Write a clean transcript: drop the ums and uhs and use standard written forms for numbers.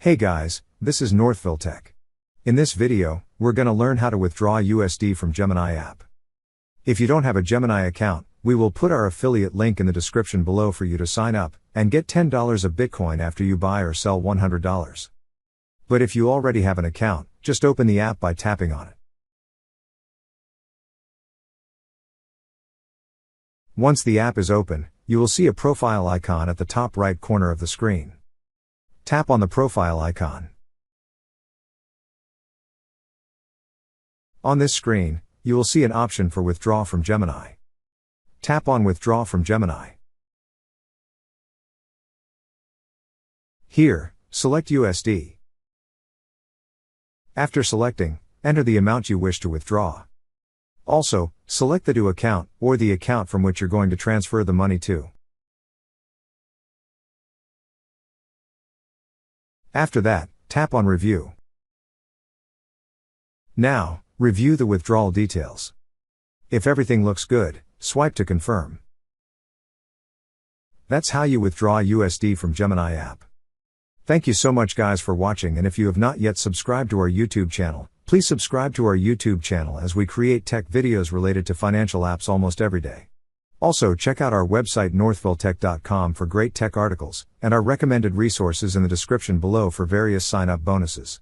Hey guys, this is Northville Tech. In this video, we're gonna learn how to withdraw USD from Gemini App. If you don't have a Gemini account, we will put our affiliate link in the description below for you to sign up, and get $10 of Bitcoin after you buy or sell $100. But if you already have an account, just open the app by tapping on it. Once the app is open, you will see a profile icon at the top right corner of the screen. Tap on the profile icon. On this screen, you will see an option for Withdraw from Gemini. Tap on Withdraw from Gemini. Here, select USD. After selecting, enter the amount you wish to withdraw. Also, select the To account, or the account from which you're going to transfer the money to. After that, tap on Review. Now, review the withdrawal details. If everything looks good, swipe to confirm. That's how you withdraw USD from Gemini app. Thank you so much guys for watching, and if you have not yet subscribed to our YouTube channel, please subscribe to our YouTube channel as we create tech videos related to financial apps almost every day. Also check out our website northvilletech.com for great tech articles, and our recommended resources in the description below for various sign-up bonuses.